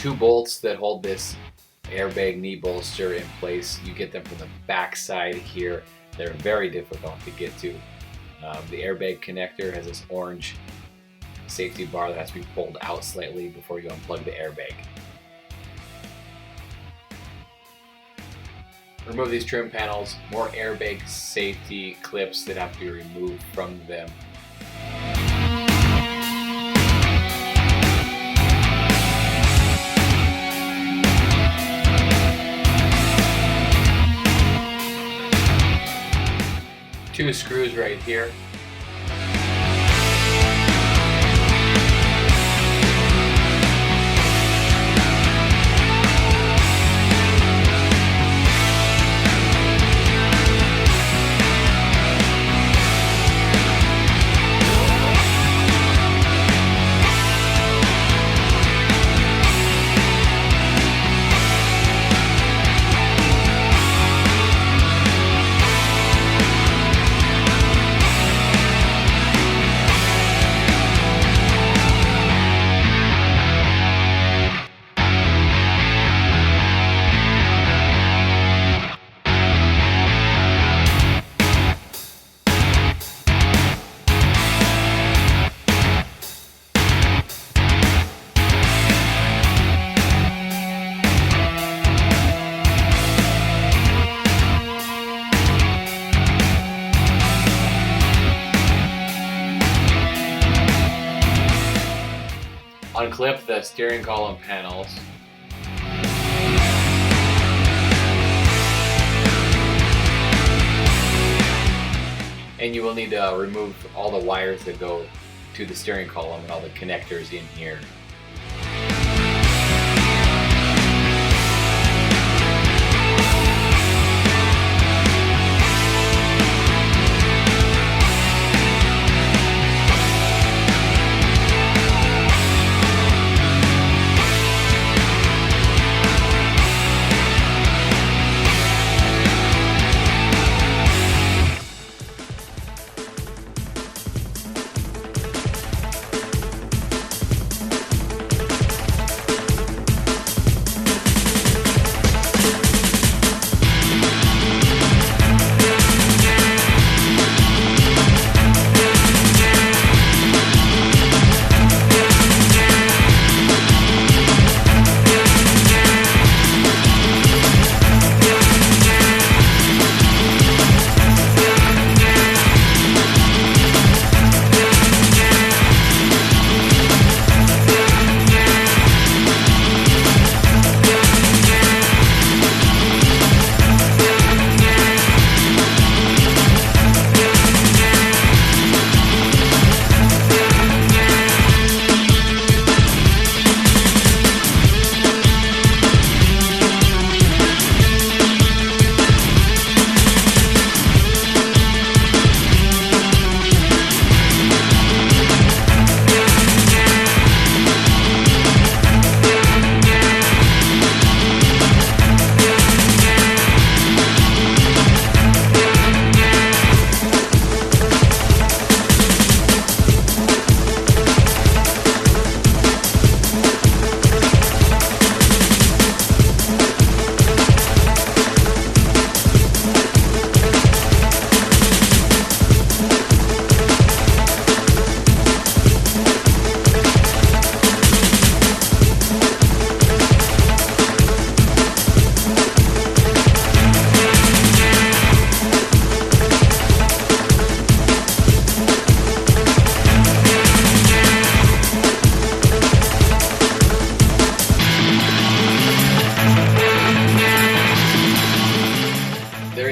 two bolts that hold this airbag knee bolster in place. You get them from the back side here. They're very difficult to get to. The airbag connector has this orange safety bar that has to be pulled out slightly before you unplug the airbag. Remove these trim panels, more airbag safety clips that have to be removed from them. Two screws right here. Unclip the steering column panels. And you will need to remove all the wires that go to the steering column and all the connectors in here.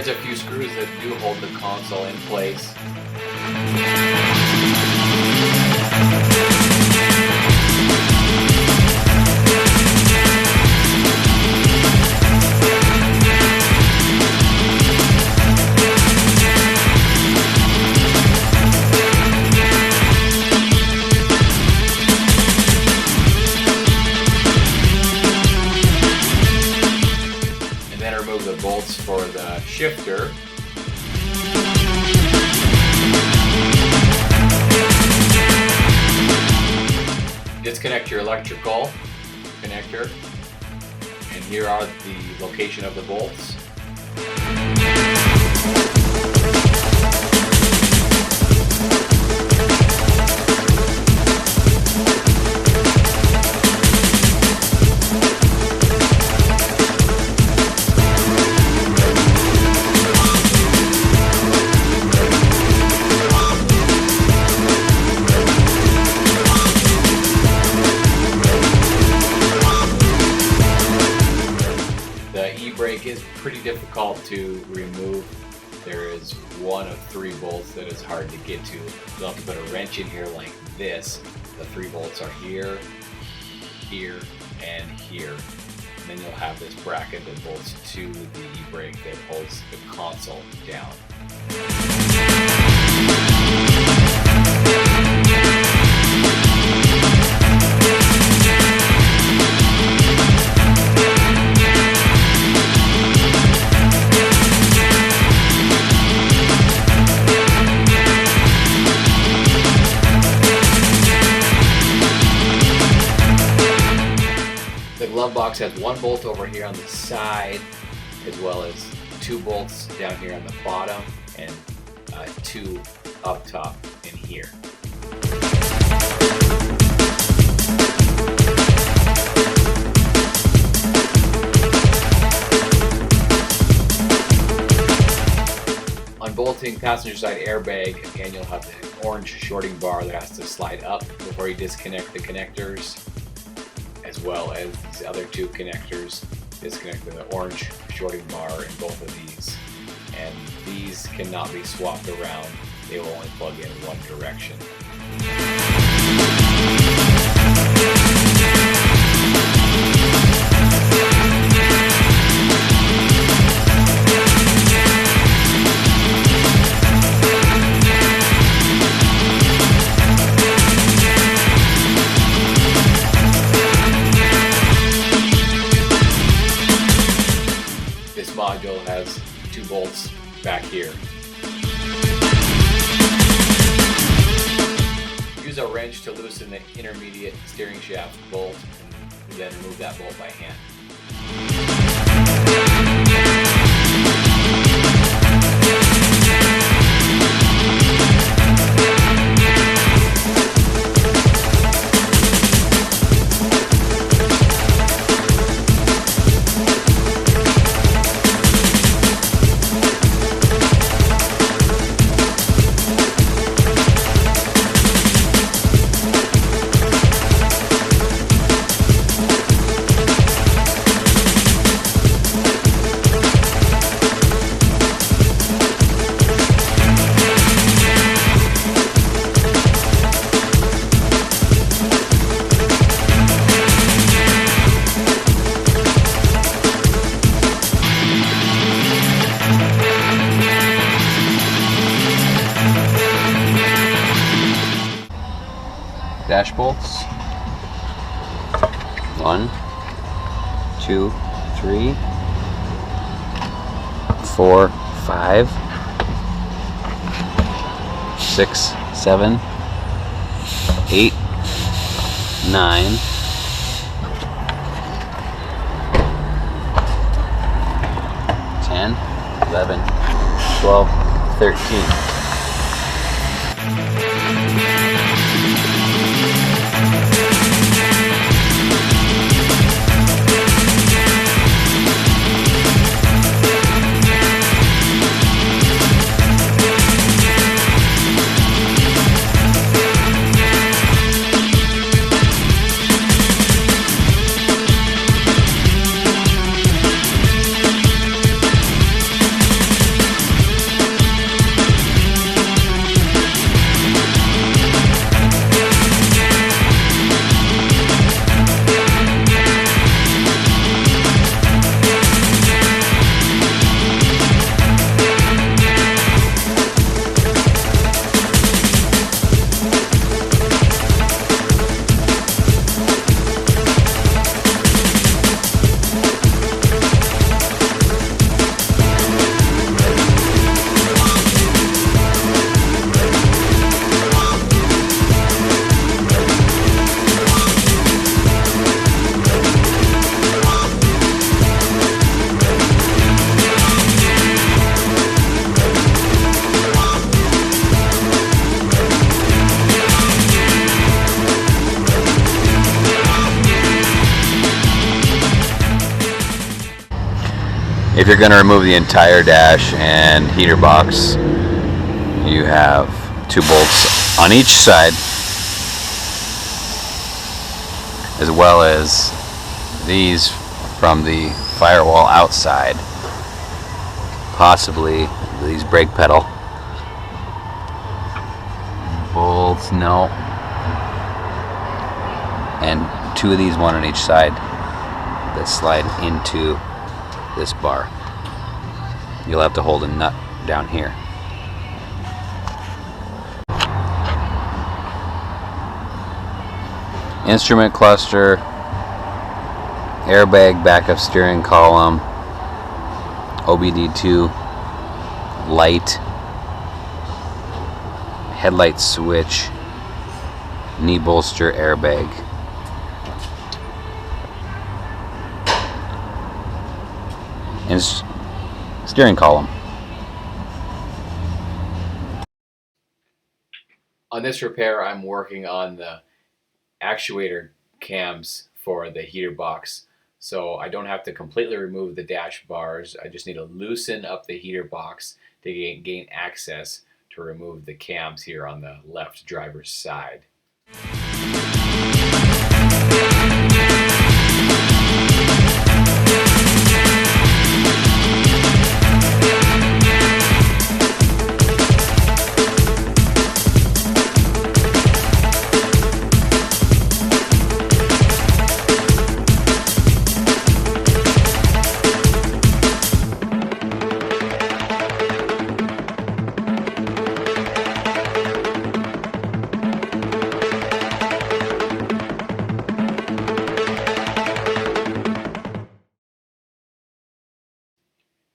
A few screws that do hold the console in place. And then remove the bolts for the shifter. Disconnect your electrical, connector. And here are the location of the bolts. E-brake is pretty difficult to remove. There is one of 3 bolts that is hard to get to. You'll have to put a wrench in here like this. The 3 bolts are here, here, and here. And then you'll have this bracket that bolts to the e-brake that holds the console down. The glove box has 1 bolt over here on the side, as well as 2 bolts down here on the bottom, and 2 up top in here. Unbolting passenger side airbag, again you'll have the orange shorting bar that has to slide up before you disconnect the connectors, as well as these other 2 connectors. Disconnect the orange shorting bar in both of these, and these cannot be swapped around. They will only plug in one direction. This module has 2 bolts back here. Use a wrench to loosen the intermediate steering shaft bolt, and then remove that bolt by hand. Dash bolts. 1, 2, 3, 4, 5, 6, 7, 8, 9, 10, 11, 12, 13. If you're going to remove the entire dash and heater box, you have 2 bolts on each side, as well as these from the firewall outside, possibly these brake pedal bolts, no, and 2 of these, one on each side, that slide into this bar. You'll have to hold a nut down here. Instrument cluster, airbag, backup steering column, OBD2 light, headlight switch, knee bolster, airbag. And steering column. On this repair, I'm working on the actuator cams for the heater box. So I don't have to completely remove the dash bars. I just need to loosen up the heater box to gain access to remove the cams here on the left driver's side.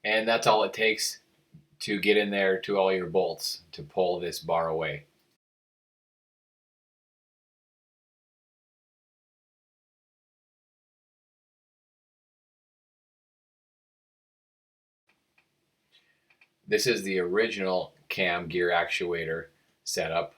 And that's all it takes to get in there to all your bolts to pull this bar away. This is the original cam gear actuator setup.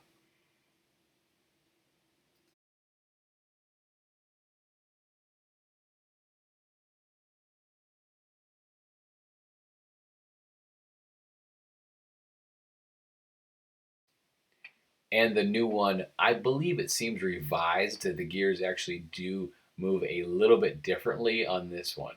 And the new one, I believe it seems revised. The gears actually do move a little bit differently on this one.